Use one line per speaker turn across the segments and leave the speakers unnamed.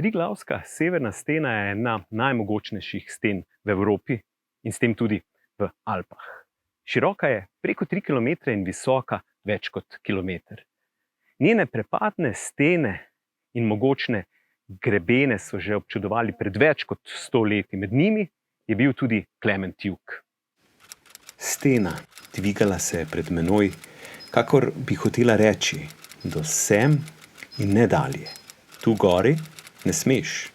Triglavska severna stena je ena najmogočnejših sten v Evropi in s tem tudi v Alpah. Široka je preko 3 km in visoka več kot kilometer. Njene prepadne stene in mogočne grebene so že občudovali pred več kot 100 leti. Med njimi je bil tudi Klement Jug.
Stena dvigala se je pred menoj, kakor bi hotela reči, do sem in ne dalje. Tu gori ne smeš.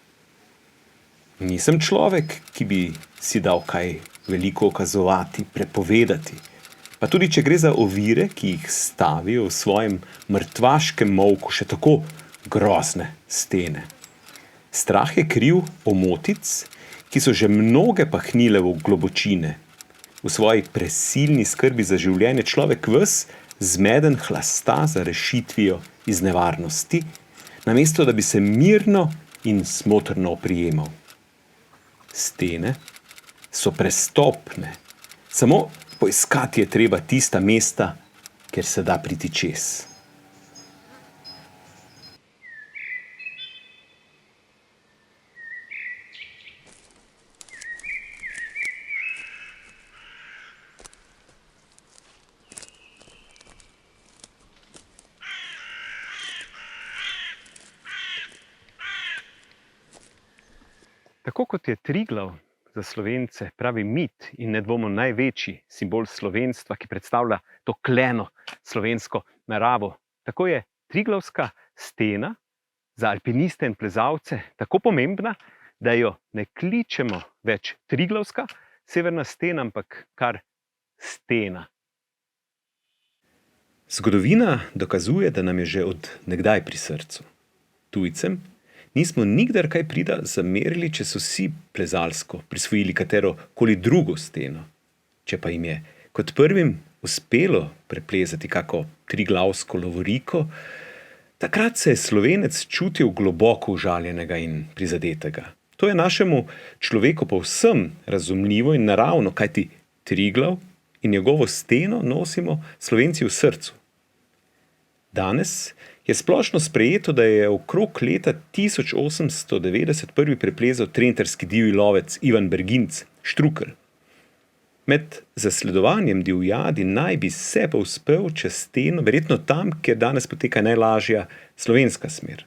Nisem človek, ki bi si dal kaj veliko ukazovati, prepovedati. Pa tudi, če gre za ovire, ki jih stavijo v svojem mrtvaškem molku še tako grozne stene. Strah je kriv omotic, ki so že mnoge pahnile v globočine. V svoji presilni skrbi za življenje človek ves zmeden hlasta za rešitvijo iz nevarnosti, namesto da bi se mirno in smotrno oprijemal. Stene so prestopne. Samo poiskati je treba tista mesta, kjer se da priti čez.
Tako kot je Triglav za Slovence pravi mit in nedvomno največji simbol slovenstva, ki predstavlja to kleno slovensko naravo, tako je Triglavska stena za alpiniste in plezalce tako pomembna, da jo ne kličemo več Triglavska severna stena, ampak kar stena.
Zgodovina dokazuje, da nam je že od nekdaj pri srcu. Tujcem nismo nikdar kaj prida zamerili, če so si plezalsko prisvojili katero koli drugo steno. Če pa jim je kot prvim uspelo preplezati kako triglavsko lovoriko, takrat se je Slovenec čutil globoko užaljenega in prizadetega. To je našemu človeku povsem razumljivo in naravno, kajti Triglav in njegovo steno nosimo Slovenci v srcu. Danes je splošno sprejeto, da je okrog leta 1890 prvi preplezal trentarski divji lovec Ivan Berginc, Štrukelj. Med zasledovanjem divjadi naj bi se povzpel čez steno, verjetno tam, kjer danes poteka najlažja slovenska smer.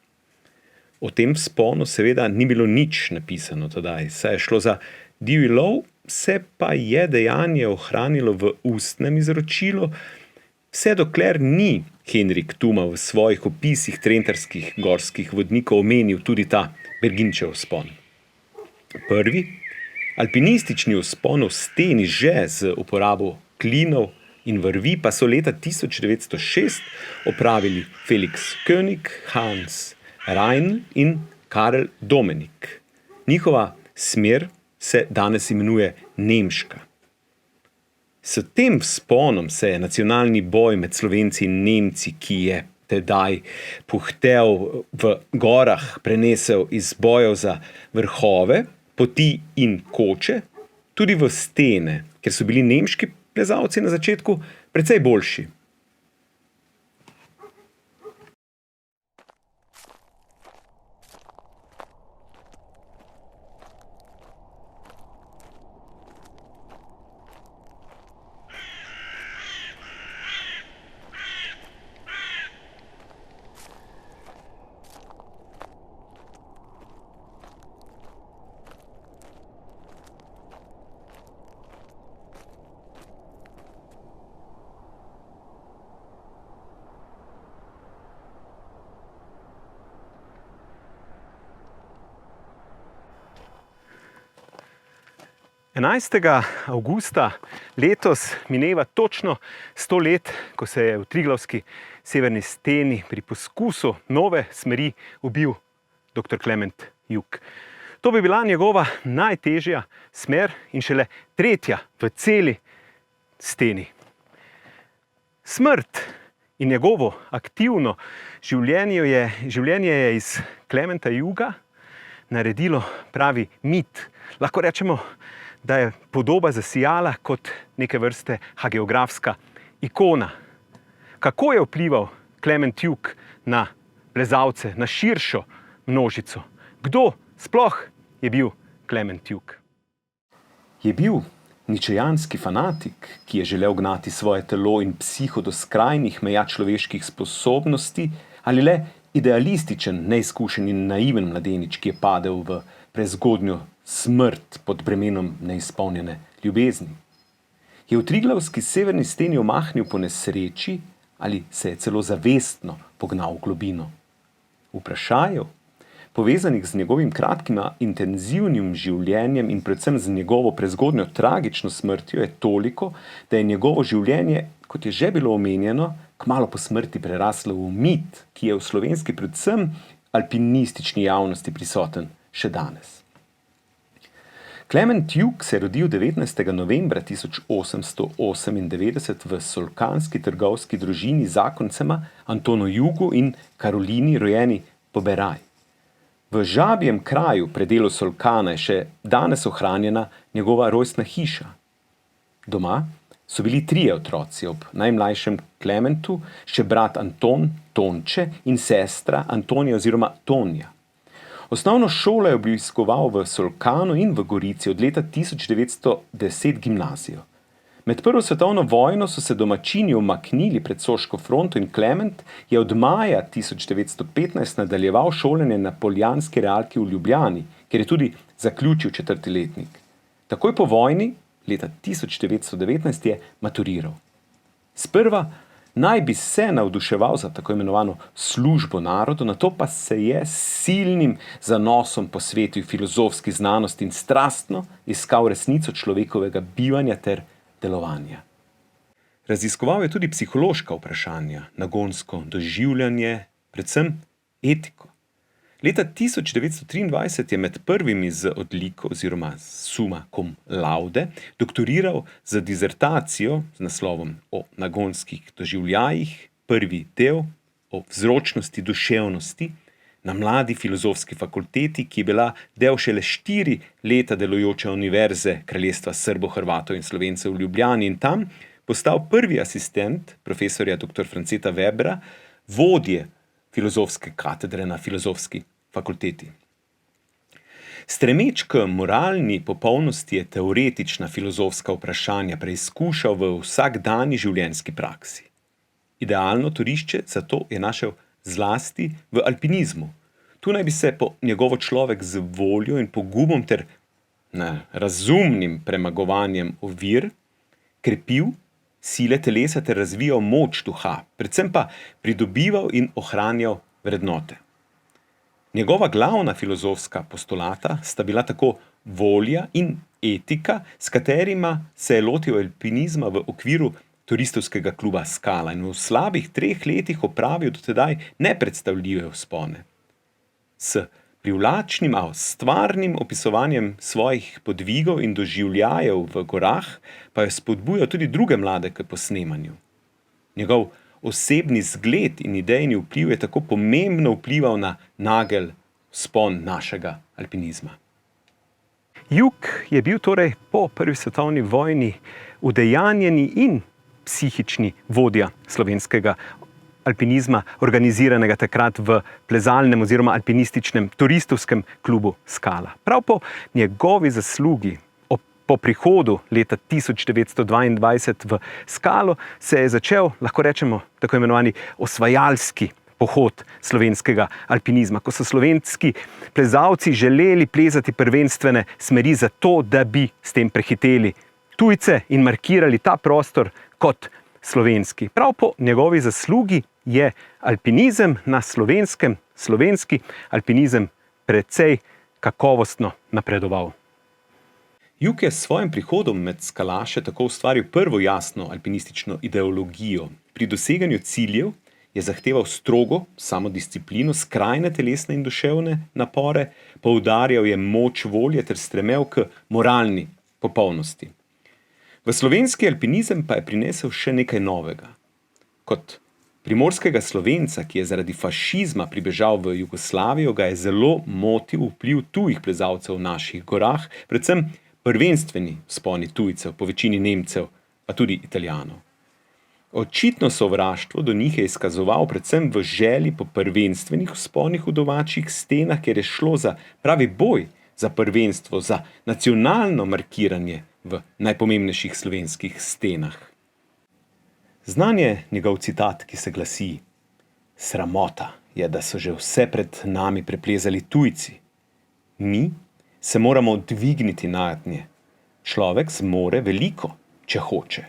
O tem vzponu seveda ni bilo nič napisano tedaj, saj je šlo za divji lov, se pa je dejanje ohranilo v ustnem izročilu, vse dokler ni Henrik Tuma v svojih opisih trentarskih gorskih vodnikov omenil tudi ta Berginčev vzpon. Prvi alpinistični vzpon v steni že z uporabo klinov in vrvi pa so leta 1906 opravili Felix König, Hans Reinl in Karel Domenik. Njihova smer se danes imenuje nemška. S tem vzponom se je nacionalni boj med Slovenci in Nemci, ki je tedaj puhtel v gorah, prenesel iz bojev za vrhove, poti in koče, tudi v stene, ker so bili nemški plezalci na začetku precej boljši.
Enajstega avgusta letos mineva točno 100 let, ko se je v Triglavski severni steni pri poskusu nove smeri ubil dr. Klement Jug. To bi bila njegova najtežja smer in šele tretja v celi steni. Smrt in njegovo aktivno življenje je iz Klementa Juga naredilo pravi mit. Lahko rečemo, da je podoba zasijala kot neke vrste hagiografska ikona. Kako je vplival Klement Jug na plezalce, na širšo množico? Kdo sploh je bil Klement Juk?
Je bil ničejanski fanatik, ki je želel gnati svoje telo in psiho do skrajnih meja človeških sposobnosti, ali le idealističen, neizkušen in naiven mladenič, ki je padel v prezgodnjo smrt pod bremenom neizpolnjene ljubezni? Je v Triglavski severni steni omahnil po nesreči ali se je celo zavestno pognal v globino? Vprašajev, povezanih z njegovim kratkim, intenzivnim življenjem in predvsem z njegovo prezgodnjo tragično smrtjo, je toliko, da je njegovo življenje, kot je že bilo omenjeno, kmalu po smrti preraslo v mit, ki je v slovenski, predvsem alpinistični javnosti prisoten še danes. Klement Juk se je rodil 19. novembra 1898 v solkanski trgovski družini zakoncema Antonu Jugu in Karolini, rojeni Poberaj. V Žabjem kraju, predelu Solkana, je še danes ohranjena njegova rojstna hiša. Doma so bili 3 otroci, ob najmlajšem Klementu še brat Anton, Tonče in sestra Antonija oziroma Tonja. Osnovno šolo je obiskoval v Solkanu in v Gorici, od leta 1910 gimnazijo. Med prvo svetovno vojno so se domačini umaknili pred soško fronto in Klement je od maja 1915 nadaljeval šolanje na Poljanski realki v Ljubljani, kjer je tudi zaključil 4. letnik. Takoj po vojni, leta 1919, je maturiral. Sprva naj bi se navduševal za tako imenovano službo narodu, nato pa se je s silnim zanosom posvetil filozofski znanosti in strastno iskal resnico človekovega bivanja ter delovanja. Raziskoval je tudi psihološka vprašanja, nagonsko doživljanje, predvsem etiko. Leta 1923 je med prvimi z odliko oziroma summa cum laude doktoriral za dizertacijo z naslovom o nagonskih doživljajih, prvi del o vzročnosti duševnosti na Mladi filozofski fakulteti, ki je bila del šele 4 leta delujoče univerze Kraljestva Srbov, Hrvatov in Slovencev v Ljubljani in tam postal prvi asistent profesorja dr. Franceta Webera, vodje filozofske katedre na Filozofski fakulteti. Stremeč k moralni popolnosti je teoretična filozofska vprašanja preizkušal v vsakdanji življenjski praksi. Idealno torišče za to je našel zlasti v alpinizmu. Tu naj bi se po njegovo človek z voljo in pogumom ter razumnim premagovanjem ovir krepil sile telesa ter razvijal moč duha, predvsem pa pridobival in ohranjal vrednote. Njegova glavna filozofska postulata sta bila tako volja in etika, s katerima se je lotil alpinizma v okviru turistovskega kluba Skala in v slabih 3 letih opravil do tedaj nepredstavljive vzpone. S privlačnim, a stvarnim opisovanjem svojih podvigov in doživljajev v gorah pa je spodbujal tudi druge mlade k posnemanju. Njegov osebni zgled in idejni vpliv je tako pomembno vplival na nagel vzpon našega alpinizma.
Juk je bil torej po prvi svetovni vojni udejanjeni in psihični vodja slovenskega alpinizma, organiziranega takrat v plezalnem oziroma alpinističnem turistovskem klubu Skala. Prav po njegovi zaslugi po prihodu leta 1922 v Skalo se je začel, lahko rečemo, tako imenovani osvajalski pohod slovenskega alpinizma, ko so slovenski plezalci želeli plezati prvenstvene smeri za to, da bi s tem prehiteli tujce in markirali ta prostor kot slovenski. Prav po njegovi zaslugi je alpinizem na Slovenskem, slovenski alpinizem, precej kakovostno napredoval.
Juk je s svojim prihodom med skalaše tako ustvaril prvo jasno alpinistično ideologijo. Pri doseganju ciljev je zahteval strogo samodisciplino, skrajne telesne in duševne napore, poudarjal je moč volje ter stremel k moralni popolnosti. V slovenski alpinizem pa je prinesel še nekaj novega. Kot primorskega Slovenca, ki je zaradi fašizma pribežal v Jugoslavijo, ga je zelo motil vpliv tujih plezalcev v naših gorah, predvsem prvenstveni vzponi tujcev, po večini Nemcev, pa tudi Italijanov. Očitno sovraštvo do njih je izkazoval predvsem v želji po prvenstvenih vzponih v domačih stenah, ker je šlo za pravi boj za prvenstvo, za nacionalno markiranje v najpomembnejših slovenskih stenah. Znan je njegov citat, ki se glasi: "Sramota je, da so že vse pred nami preplezali tujci. Mi se moramo dvigniti nad nje. Človek zmore veliko, če hoče.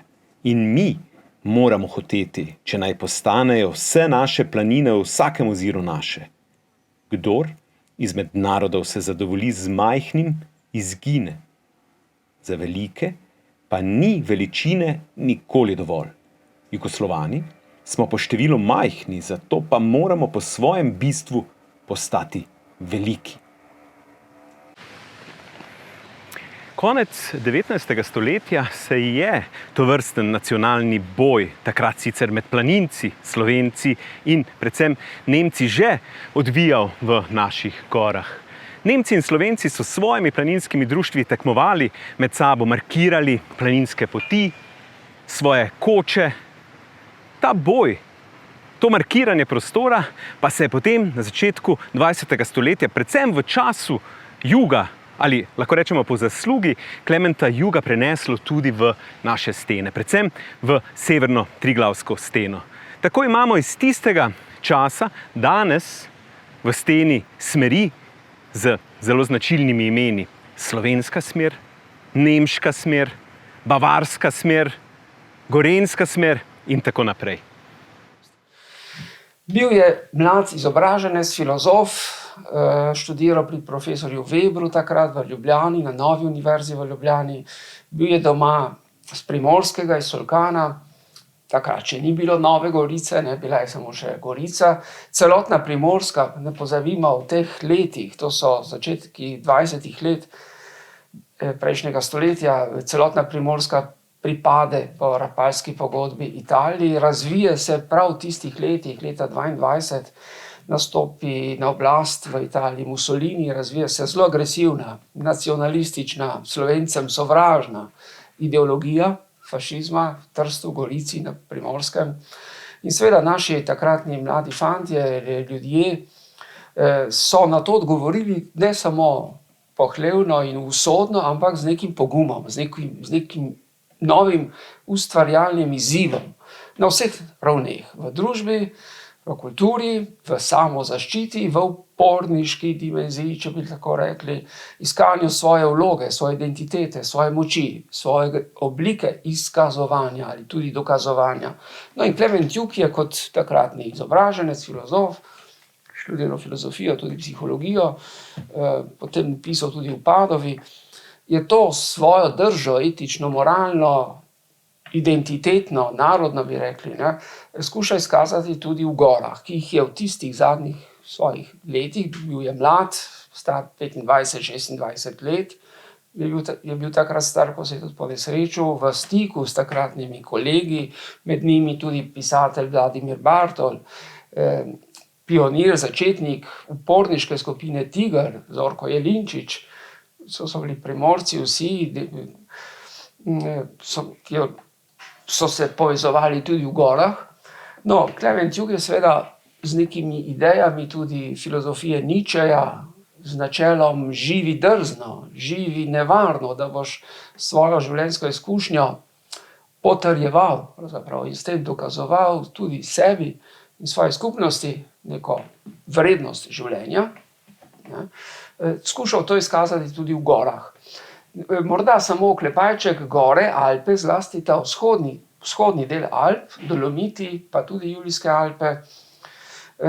In mi moramo hoteti, če naj postanejo vse naše planine v vsakem oziru naše. Kdor izmed narodov se zadovolji z majhnim, izgine. Za velike pa ni veličine nikoli dovolj. Jugoslovani smo po številu majhni, zato pa moramo po svojem bistvu postati veliki."
Konec 19. stoletja se je tovrsten nacionalni boj, takrat sicer med planinci, Slovenci in predvsem Nemci, že odvijal v naših gorah. Nemci in Slovenci so s svojimi planinskimi društvi tekmovali, med sabo markirali planinske poti, svoje koče. Ta boj, to markiranje prostora pa se je potem na začetku 20. stoletja, predvsem v času Juga, ali lahko rečemo po zaslugi Klementa Juga, preneslo tudi v naše stene, predvsem v severno Triglavsko steno. Tako imamo iz tistega časa danes v steni smeri z zelo značilnimi imeni: slovenska smer, nemška smer, bavarska smer, gorenjska smer in tako naprej.
Bil je mlad izobraženec, filozof, študiral pri profesorju Webru takrat v Ljubljani, na Novi univerzi v Ljubljani. Bil je doma z Primorskega, iz Solkana, takrat še ni bilo Nove Gorice, bila je samo še Gorica. Celotna Primorska, ne pozabimo, v teh letih, to so začetki 20. let prejšnjega stoletja, celotna Primorska pripade po Rapalski pogodbi Italiji, razvije se prav v tistih letih, leta 22, nastopi na oblast v Italiji Mussolini, razvije se zelo agresivna, nacionalistična, Slovencem sovražna ideologija fašizma v Trstu, Gorici, na Primorskem. In seveda naši takratni mladi fantje, ljudje, so na to odgovorili ne samo pohlevno in usodno, ampak z nekim pogumom, z nekim novim ustvarjalnim izzivom na vseh ravneh, v družbi, v kulturi, v samozaščiti, v uporniški dimenziji, če bi tako rekli, iskanju svoje vloge, svoje identitete, svoje moči, svoje oblike izkazovanja ali tudi dokazovanja. No in Klement Jug je kot takratni izobraženec, filozof, študiral filozofijo, tudi psihologijo, potem pisal tudi v Padovi, je to svojo držo, etično, moralno, identitetno, narodno bi rekli, skuša izkazati tudi v gorah, ki jih je v tistih zadnjih svojih letih, bil je mlad, star 25-26 let, je bil takrat star, ko se je tudi ponesrečil, v stiku s takratnimi kolegi, med njimi tudi pisatelj Vladimir Bartol, pionir, začetnik uporniške skupine Tiger, Zorko Jelinčič, so bili Primorci vsi, ki so se povezovali tudi v gorah. No, Klement Jug je seveda z nekimi idejami tudi filozofije Nietzscheja, z načelom živi drzno, živi nevarno, da boš svojo življenjsko izkušnjo potrjeval, pravzaprav, in s tem dokazoval tudi sebi in svoji skupnosti neko vrednost življenja. Skušal to izkazati tudi v gorah. Morda samo oklepajček, gore, Alpe, zlasti ta vzhodni del Alp, Dolomiti, pa tudi Julijske Alpe,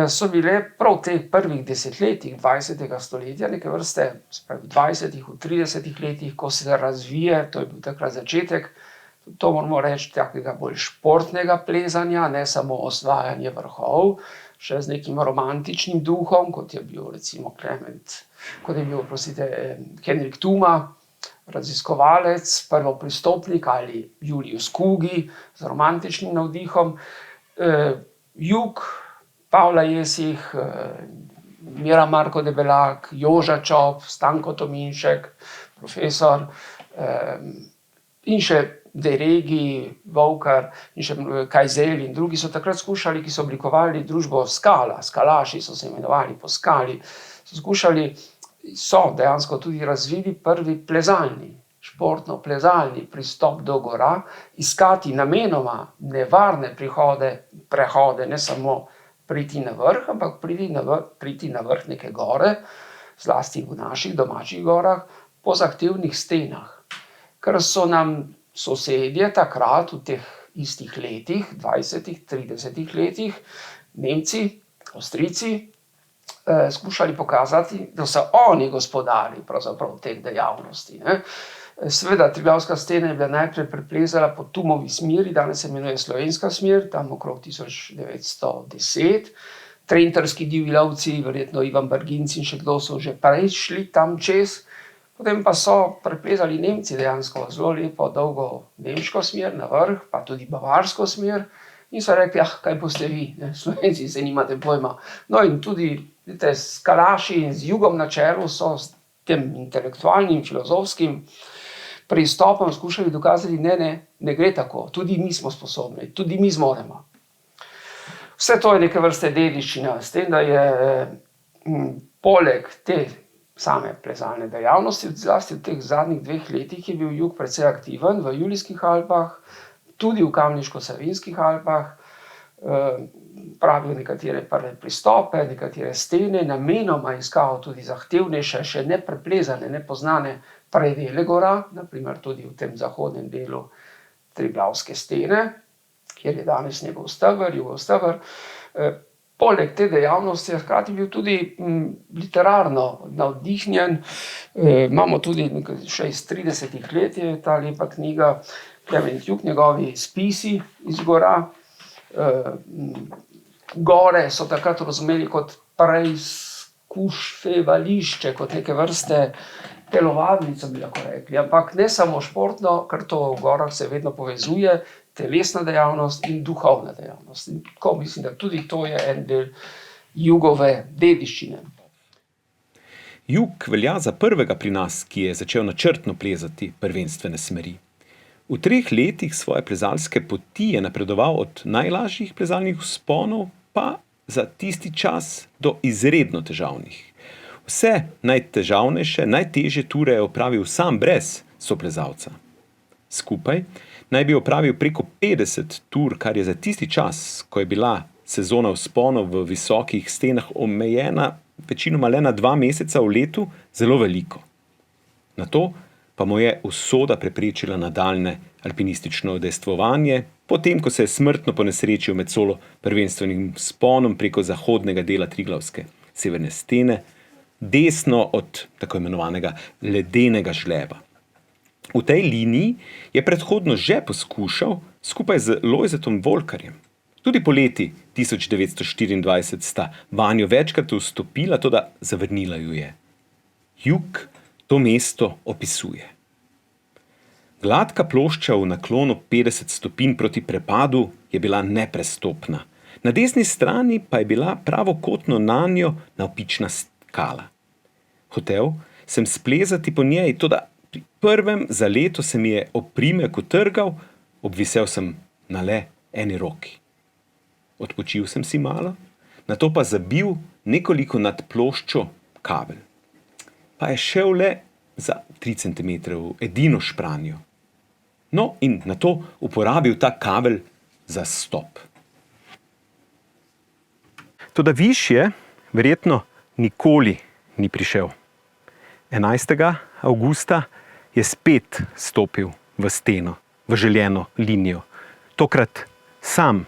so bile prav v teh prvih desetletjih 20. stoletja, neke vrste, v 20., v 30. letih, ko se razvije, to je bil takrat začetek, to moramo reči, takega bolj športnega plezanja, ne samo osvajanje vrhov, še z nekim romantičnim duhom, kot je bil recimo Henrik Thuma, raziskovalec, prvopristopnik, ali Julius Kugi z romantičnim navdihom, Jug, Pavla Jesih, Mira Marko Debelak, Joža Čop, Stanko Tominšek, profesor, in še Deregi, Vovkar in še Kajzel in drugi so takrat skušali, ki so oblikovali družbo Skala, skalaši so se imenovali po skali, so dejansko tudi razvili prvi plezalni, športno-plezalni pristop do gora, iskati namenoma nevarne prehode, ne samo priti na vrh, ampak priti na vrh neke gore, zlasti v naših domačih gorah, po zahtevnih stenah. Ker so nam sosedje takrat v teh istih letih, 20, 30 letih, Nemci, Avstrijci, skušali pokazati, da so oni gospodari pravzaprav teh dejavnosti. Seveda, Triglavska stena je bila najprej preplezala po Tumovi smeri, danes se imenuje Slovenska smer, tam okrog 1910. Trentarski divji lovci, verjetno Ivan Berginc in še kdo so že prej šli tam čez. Potem pa so preplezali Nemci dejansko zelo lepo, dolgo nemško smer na vrh, pa tudi bavarsko smer. In so rekli, kaj boste vi, Slovenci se nimate pojma. No in tudi, vidite, skalaši z jugom na čelu so s tem intelektualnim, filozofskim pristopom skušali dokazati, ne gre tako, tudi mi smo sposobni, tudi mi zmoremo. Vse to je neke vrste dediščina, s tem, da je poleg te same plezalne dejavnosti, zlasti v teh zadnjih 2 letih je bil jug precej aktiven v Julijskih Alpah, tudi v Kamniško-Savinjskih Alpah, pravijo nekatere prve pristope, nekatere stene, namenoma iskal tudi zahtevnejše, še nepreplezane, nepoznane predele gora, na primer tudi v tem zahodnem delu Triglavske stene, kjer je danes njegov steber, jugov steber. Poleg te dejavnosti je hkrati bil tudi literarno navdihnjen. Imamo tudi še iz 30 let je ta lepa knjiga Klement Jug, njegovi spisi iz gora. Gore so takrat razumeli kot preizkuševališče, kot neke vrste telovadnico, bi lahko rekli. Ampak ne samo športno, ker to v gorah se vedno povezuje, telesna dejavnost in duhovna dejavnost. In tako mislim, da tudi to je en del jugove dediščine.
Jug velja za prvega pri nas, ki je začel načrtno plezati prvenstvene smeri. V 3 letih svoje plezalske poti je napredoval od najlažjih plezalnih vzponov pa za tisti čas do izredno težavnih. Vse najtežavnejše, najtežje ture je opravil sam brez soplezalca. Skupaj naj bi opravil preko 50 tur, kar je za tisti čas, ko je bila sezona vzponov v visokih stenah omejena večinoma le na 2 meseca v letu, zelo veliko. Nato pa mu je usoda preprečila nadaljnje alpinistično udejstvovanje, potem ko se je smrtno ponesrečil med solo prvenstvenim vzponom preko zahodnega dela Triglavske severne stene, desno od tako imenovanega ledenega žleba. V tej liniji je predhodno že poskušal skupaj z Lojzetom Volkarjem. Tudi poleti 1924 sta vanjo večkrat vstopila, toda zavrnila ju je. Jug to mesto opisuje. Gladka plošča v naklonu 50 stopinj proti prepadu je bila neprestopna. Na desni strani pa je bila pravokotno nanjo navpična skala. Hotel sem splezati po njej, toda pri prvem zaletu se mi je oprimek utrgal, obvisel sem na le eni roki. Odpočil sem si malo, nato pa zabil nekoliko nad ploščo kabel. Pa je šel le za 3 cm edino špranjo. No, in nato uporabil ta kabel za stop.
Toda višje verjetno nikoli ni prišel. 11. avgusta je spet stopil v steno, v željeno linijo. Tokrat sam.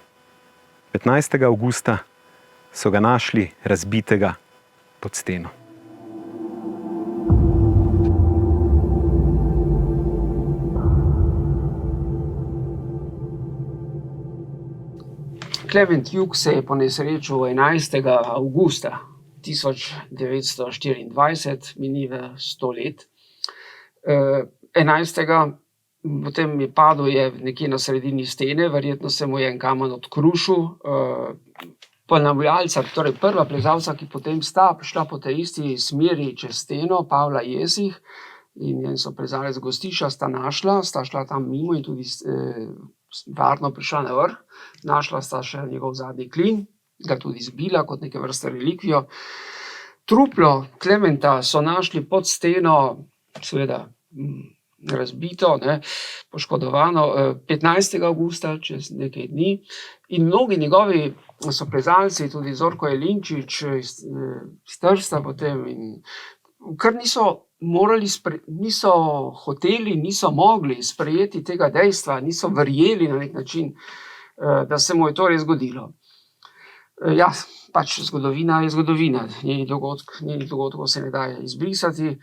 15. avgusta so ga našli razbitega pod steno.
Klement Jug se je ponesrečil 11. avgusta 1924, minilo 100 let. 11. potem je padel nekje na sredini stene, verjetno se mu je en kamen odkrušil. Ponavljalca, torej prva plezalca, ki potem sta šla po tej isti smeri čez steno, Pavla Jesih, in en soplezalec Gostiša sta šla tam mimo in tudi varno prišla na vrh. Našla sta še njegov zadnji klin, ga tudi zbila kot neke vrste relikvijo. Truplo Klementa so našli pod steno, seveda razbito, poškodovano, 15. avgusta, čez nekaj dni. In mnogi njegovi soplezalci, tudi Zorko Jelinčič iz Trsta potem, in kar niso hoteli, niso mogli sprejeti tega dejstva, niso verjeli na nek način, da se mu je to res zgodilo. Ja, pač zgodovina je zgodovina, njenih dogodkov se ne da izbrisati.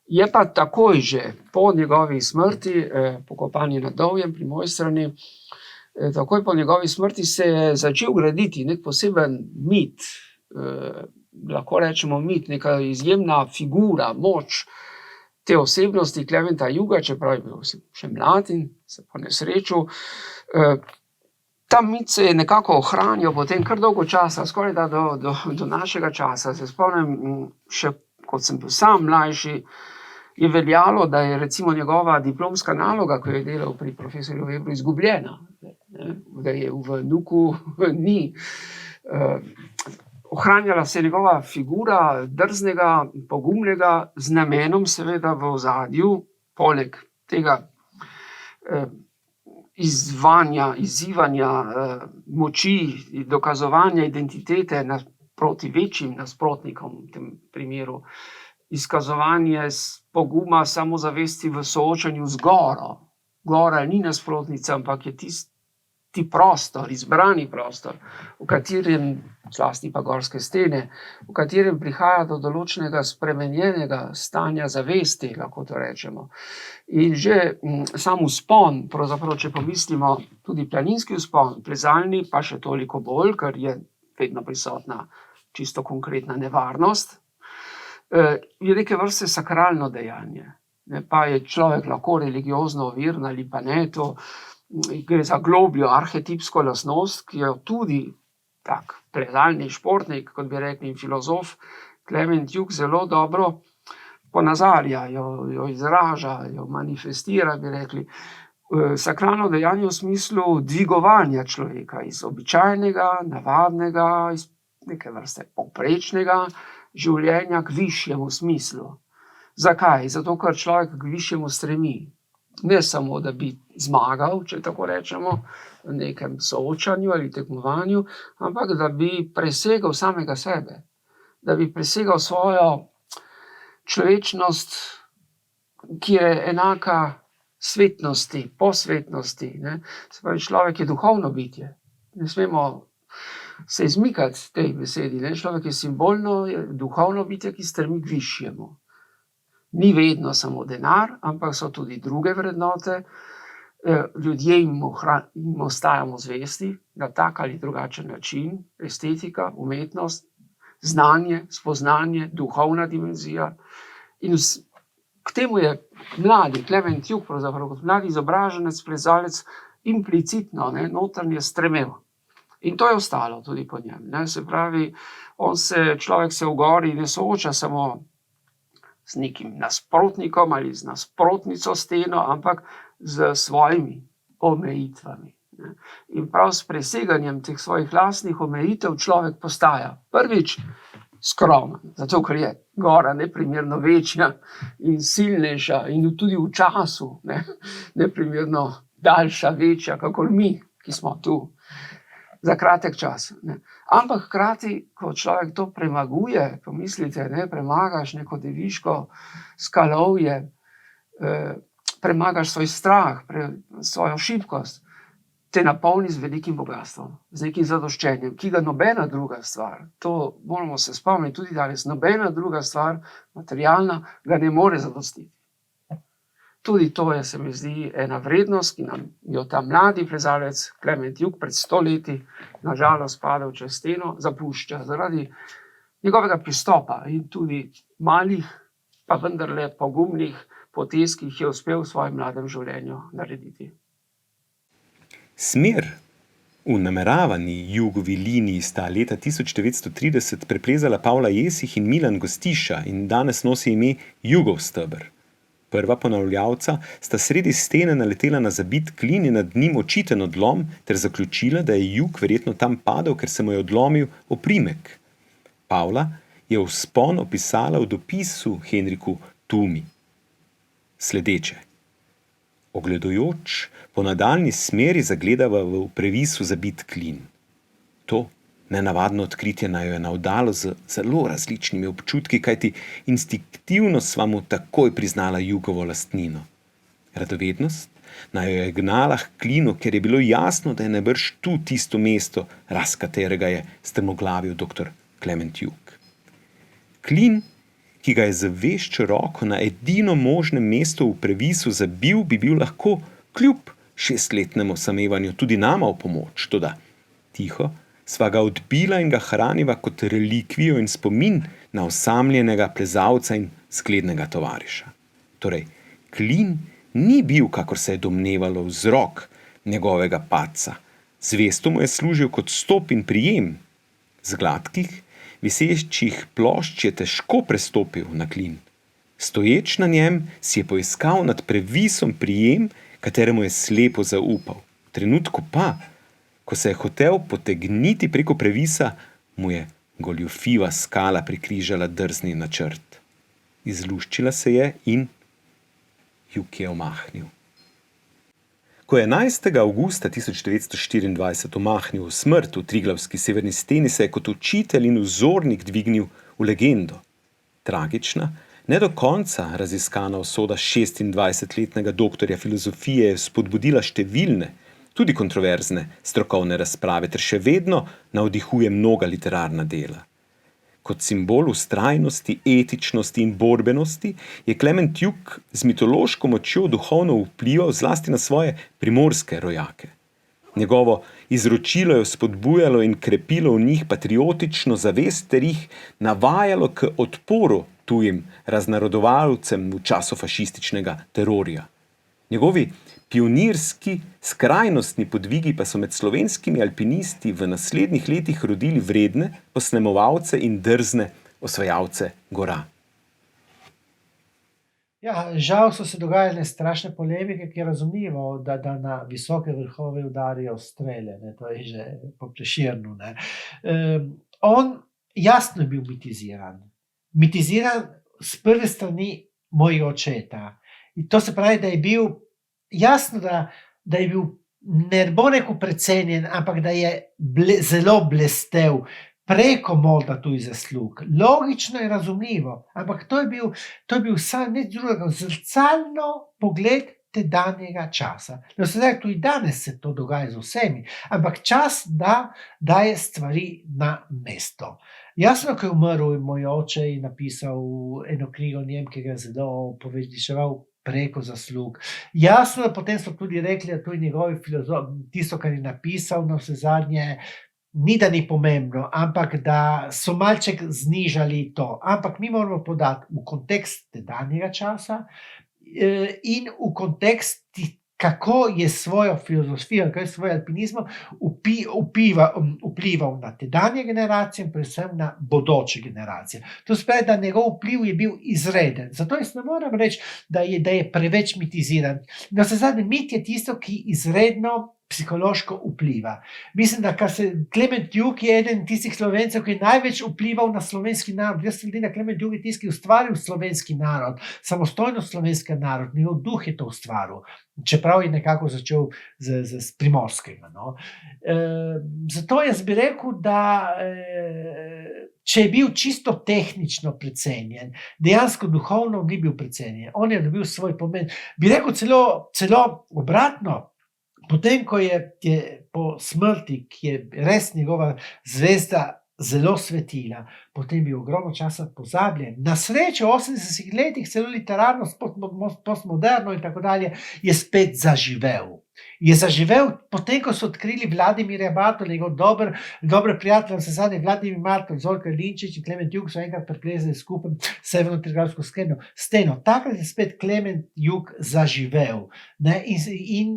Je pa takoj že po njegovi smrti, pokopan je na Dovjem pri Mojstrani, takoj po njegovi smrti se je začel graditi nek poseben mit, lahko rečemo mit, neka izjemna figura, moč te osebnosti Klementa Juga, čeprav je bil še mlad in se ponesrečil. Ta mit se je nekako ohranjal potem kar dolgo časa, skoraj da do našega časa. Se spomnim, še kot sem bil sam mlajši, je veljalo, da je recimo njegova diplomska naloga, ko je delal pri profesorju Webru, izgubljena, da je v Nuku ni. Ohranjala se je njegova figura drznega, pogumnega, z namenom seveda v ozadju, poleg tega izzivanja moči, dokazovanja identitete proti večjim nasprotnikom, v tem primeru izkazovanje poguma, samozavesti v soočanju z goro. Gora ni nasprotnica, ampak je tisti prostor, izbrani prostor, v katerem, zlasti pa gorske stene, v katerem prihaja do določenega spremenjenega stanja zavesti, lahko to rečemo. In že sam vzpon, pravzaprav, če pomislimo, tudi planinski vzpon, plezalni pa še toliko bolj, ker je vedno prisotna čisto konkretna nevarnost, je neke vrste sakralno dejanje. Pa je človek lahko religiozno overen ali pa ne, to gre za globljo arhetipsko lastnost, ki jo tudi tak plezalni športnik, kot bi rekli, in filozof Klement Jug zelo dobro ponazarja, jo izraža, jo manifestira, bi rekli. Sakralno dejanje v smislu dvigovanja človeka iz običajnega, navadnega, iz neke vrste povprečnega življenja k višjemu smislu. Zakaj? Zato, ker človek k višjemu stremi. Ne samo, da bi zmagal, če tako rečemo, v nekem soočanju ali tekmovanju, ampak da bi presegal samega sebe. Da bi presegal svojo človečnost, ki je enaka svetnosti, posvetnosti. Se pravi, človek je duhovno bitje. Ne smemo se izmikati tej besedi. Človek je simbolno, je duhovno bitje, ki stremi k višjemu. Ni vedno samo denar, ampak so tudi druge vrednote. Ljudje jim ostajamo zvesti na tak ali drugačen način, estetika, umetnost, znanje, spoznanje, duhovna dimenzija. In k temu je mladi Klement Jug, pravzaprav kot mladi izobraženec, plezalec, implicitno, notranje stremel. In to je ostalo tudi po njem. Se pravi, človek se v gori ne sooča samo z nekim nasprotnikom ali z nasprotnico steno, ampak z svojimi omejitvami. In prav s preseganjem teh svojih lastnih omejitev človek postaja prvič skromen, zato ker je gora neprimerno večja in silnejša in tudi v času neprimerno daljša, večja, kakor mi, ki smo tu za kratek čas. Ampak hkrati, ko človek to premaguje, pomislite, premagaš neko deviško skalovje, premagaš svoj strah, svojo šibkost, te napolni z velikim bogastvom, z nekim zadoščenjem, ki ga nobena druga stvar, to moramo se spomniti tudi danes, nobena druga stvar, materialna, ga ne more zadostiti. Tudi to je, se mi zdi, ena vrednost, ki nam jo ta mladi plezalec Klement Jug pred 100 leti, nažalost padel čez steno, zapušča zaradi njegovega pristopa in tudi malih, pa vendarle pogumnih potez, ki jih je uspel v svojem mladem življenju narediti.
Smer v nameravani Jugovi liniji sta leta 1930 preplezala Pavla Jesih in Milan Gostiša in danes nosi ime Jugov steber. Prva ponavljavca sta sredi stene naletela na zabit klin in nad njim očiten odlom ter zaključila, da je Jug verjetno tam padel, ker se mu je odlomil oprimek. Pavla je vzpon opisala v dopisu Henriku Tumi sledeče. Ogledujoč po nadaljni smeri zagledava v previsu zabit klin. To nenavadno odkritje naj jo je navdalo z zelo različnimi občutki, kajti instinktivno sva mu takoj priznala Jugovo lastnino. Radovednost naj jo je gnala k klinu, ker je bilo jasno, da je najbrž tu tisto mesto, raz katerega je strmoglavil dr. Klement Jug. Klin, ki ga je z veščo roko na edino možnem mestu v previsu zabil, bi bil lahko kljub 6-letnemu samevanju tudi nama v pomoč, toda tiho sva ga odbila in ga hraniva kot relikvijo in spomin na osamljenega plezalca in zglednega tovariša. Torej, klin ni bil, kakor se je domnevalo, vzrok njegovega padca. Zvesto mu je služil kot stop in prijem. Z gladkih, visečih plošč je težko prestopil na klin. Stoječ na njem si je poiskal nad previsom prijem, kateremu je slepo zaupal. V trenutku pa, ko se je hotel potegniti preko previsa, mu je goljufiva skala prikrižala drzni načrt. Izluščila se je in Jug je omahnil. Ko je 11. avgusta 1924 omahnil v smrt v Triglavski severni steni, se je kot učitelj in vzornik dvignil v legendo. Tragična, ne do konca raziskana usoda 26-letnega doktorja filozofije je spodbudila številne, tudi kontroverzne strokovne razprave ter še vedno navdihuje mnoga literarna dela. Kot simbol vztrajnosti, etičnosti in borbenosti je Klement Jug z mitološko močjo duhovno vplival zlasti na svoje primorske rojake. Njegovo izročilo je spodbujalo in krepilo v njih patriotično zavest ter jih navajalo k odporu tujim raznarodovalcem v času fašističnega terorja. Njegovi pionirski, skrajnostni podvigi pa so med slovenskimi alpinisti v naslednjih letih rodili vredne posnemovalce in drzne osvajalce gora.
Ja, žal so se dogajale strašne polemike, ki je razumljivo, da na visoke vrhove udarijo strele, ne, to je že po Prešernu, ne. On jasno je bil mitiziran. Mitiziran s prve strani mojega očeta. In to se pravi, da je bil jasno, da je bil, ne bom rekel precenjen, ampak da je zelo blestev preko molda tujih zaslug. Logično je razumljivo, ampak to je bil vsaj nič drugega, zrcalno pogled tedanjega časa. No, sedaj tudi danes se to dogaja z vsemi, ampak čas daje stvari na mesto. Jasno, ko je umrl moj oče in napisal eno knjigo o njem, ki ga je zelo poveličeval preko zaslug. Jasno, potem so tudi rekli, da to je njegovi filozof, tisto, kar je napisal, na vse zadnje, ni da ni pomembno, ampak da so malček znižali to. Ampak mi moramo podati v kontekst tedanjega časa in v kontekst, kako je svojo filozofijo, kako je svoj alpinizem vplival na tedanje generacije in predvsem na bodoče generacije. To se pravi, da njegov vpliv je bil izreden. Zato jaz ne moram reči, da je preveč mitiziran. Na vse zadnje, mit je tisto, ki izredno psihološko vpliva. Mislim, da Klement Jug je eden tistih Slovencev, ki je največ vplival na slovenski narod. Jaz se vidim, da Klement Jug je tisti, ki je ustvaril slovenski narod, samostojno slovenski narod, njegov duh je to ustvaril. Čeprav je nekako začel z primorskega. No. Zato jaz bi rekel, da če je bil čisto tehnično precenjen, dejansko duhovno ni bil precenjen. On je dobil svoj pomen. Bi rekel celo obratno. Potem, ko je po smrti, ki je res njegova zvezda zelo svetila, potem je bil ogromno časa pozabljen. Na srečo v 80 letih, celo literarno, postmoderno in tako dalje, je spet zaživel. Je zaživel potem, ko so odkrili Vladimirja Bartolja, njegov dober prijatelj, vse zadnje Vladimir Bartolj, Zolko Jelinčič in Klement Jug so enkrat preplezali skupaj severno Triglavsko steno. Takrat je spet Klement Jug zaživel, ne, in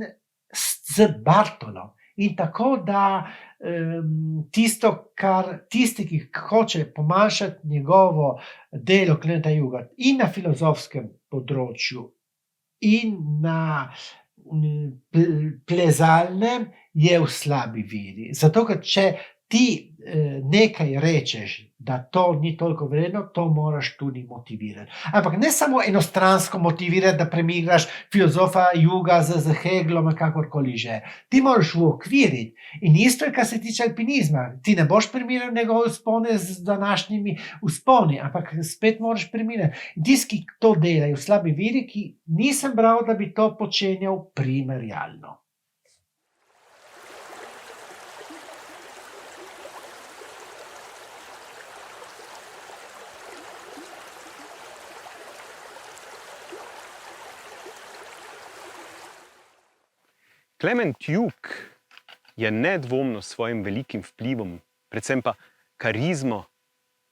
z Bartolom. In tako, da tisti, ki hoče pomanjšati njegovo delo Klementa Juga in na filozofskem področju in na plezalnem je v slabi veri. Zato, ker če ti nekaj rečeš, da to ni toliko vredno, to moraš tudi motivirati. Ampak ne samo enostransko motivirati, da premigraš filozofa juga z Hegelom, kakorkoli že. Ti moraš uokviriti. In isto je, kar se tiče alpinizma. Ti ne boš primerjal njegove vzpone z današnjimi vzponi, ampak spet moraš primerjati. In tisti, ki to delajo v slabi veri, ki nisem bral, da bi to počenjal primerjalno.
Klement Jug je nedvomno s svojim velikim vplivom, predvsem pa karizmo,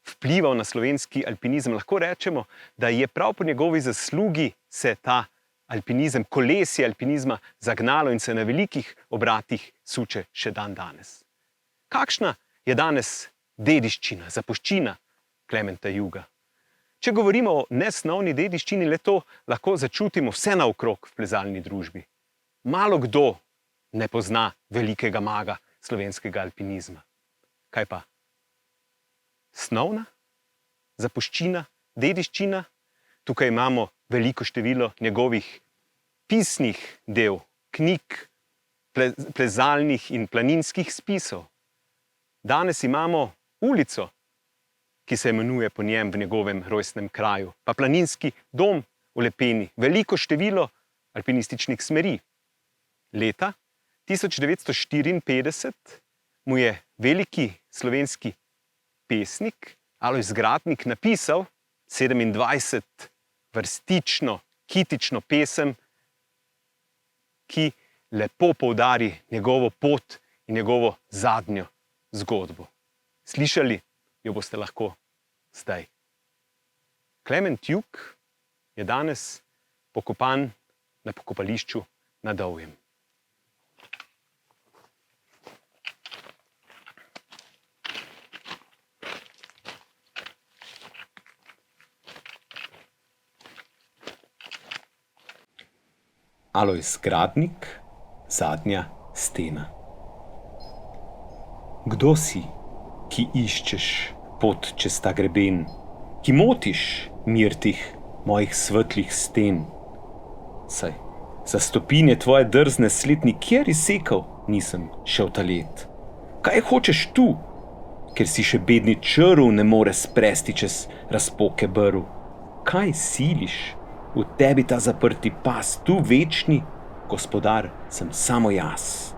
vplival na slovenski alpinizem. Lahko rečemo, da je prav po njegovi zaslugi se ta alpinizem, kolesje alpinizma zagnalo in se na velikih obratih suče še dan danes. Kakšna je danes dediščina, zapuščina Klementa Juga? Če govorimo o nesnovni dediščini, le to lahko začutimo vse naokrog v plezalni družbi. Malo kdo ne pozna velikega maga slovenskega alpinizma. Kaj pa? Snovna? Zapuščina? Dediščina? Tukaj imamo veliko število njegovih pisnih del, knjig, plezalnih in planinskih spisov. Danes imamo ulico, ki se imenuje po njem v njegovem rojstnem kraju, pa planinski dom v Lepeni, veliko število alpinističnih smeri. Leta 1954 mu je veliki slovenski pesnik Alojz Gradnik napisal 27-vrstično, kitično pesem, ki lepo poudari njegovo pot in njegovo zadnjo zgodbo. Slišali jo boste lahko zdaj. Klement Jug je danes pokopan na pokopališču na Dovjem.
Alojz Gradnik, zadnja stena. Kdo si, ki iščeš pot čez ta greben, ki motiš mir tih mojih svetlih sten? Saj za stopinje tvoje drzne sled nikjer izsekal nisem šel ta let. Kaj hočeš tu, ker si še bedni črv ne more spresti čez razpoke brv? Kaj siliš? V tebi ta zaprti pas, tu večni gospodar sem samo jaz.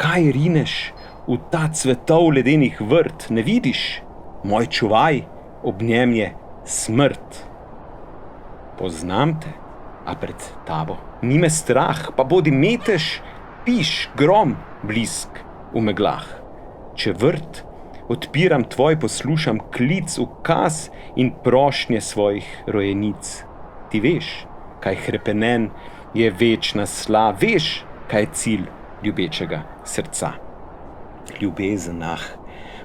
Kaj rineš v ta cvetov ledenih vrt, ne vidiš? Moj čuvaj, ob njem je smrt. Poznam te, a pred tabo ni me strah, pa bodi metež, piš, grom, blisk v meglah. Če vrt odpiram tvoj, poslušam klic, ukaz in prošnje svojih rojenic. Ti veš, kaj hrepenen je večna sla, veš, kaj je cilj ljubečega srca. Ljubezen,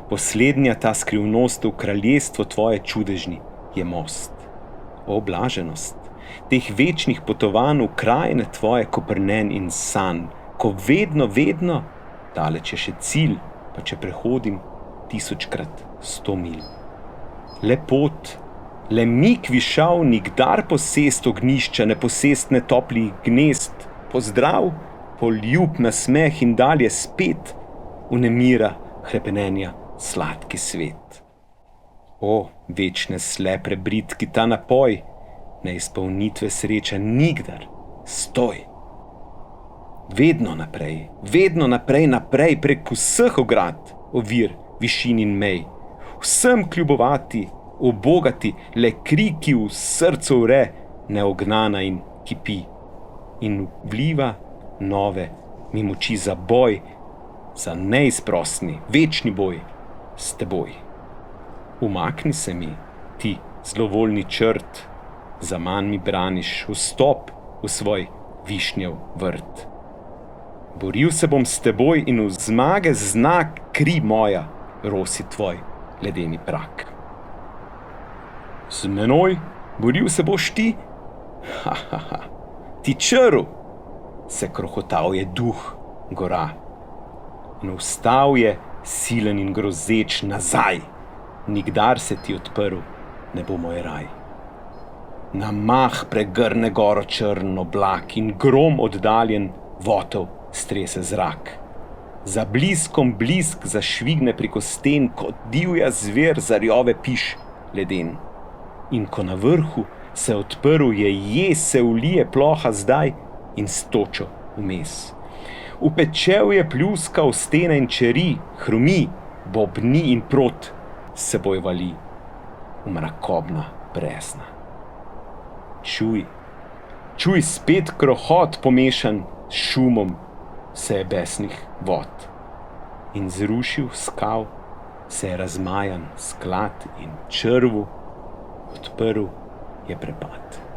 poslednja ta skrivnost v kraljestvo tvoje čudežni je most. O blaženost teh večnih potovanj v krajine tvoje koprnen in san, ko vedno, daleč je še cilj, pa če prehodim 1000krat 100 milj. Le pot, le mig višav, nikdar posest ognjišča, ne posest ne toplih gnezd, pozdrav, poljub nasmeh in dalje spet v nemira hrepenenja sladki svet. O, večne slepre bridki, ta napoj, neizpolnitve sreča nikdar, stoj. Vedno naprej, naprej, prek vseh ograd, ovir, višin in mej, vsem kljubovati, ubogati, le kriki v srcu vre, neognana in kipi, in vliva nove mi moči za boj, za neizprosni, večni boj s teboj. Umakni se mi, ti zlovoljni črt, zaman mi braniš vstop v svoj višnjev vrt. Boril se bom s teboj in v zmage znak kri moja rosi tvoj ledeni prak. Z menoj boril se boš ti? Ti črv, se krohotal je duh gora. In vstal je, silen in grozeč nazaj. Nikdar se ti odprl ne bo moj raj. Na mah pregrne goro črn oblak in grom oddaljen votel strese zrak. Za bliskom blisk zašvigne preko sten, kot divja zver zarjove piš leden. In ko na vrhu se odprl je jez, se ulije ploha zdaj in stočo vmes. V pečev je pljuskal stene in čeri, hrumi, bobni in prot s seboj vali v mrakobna presna. Čuj spet krohot pomešan s šumom vsebesnih vod. In zrušil skal se je razmajan sklad in črvu odprl je prepad.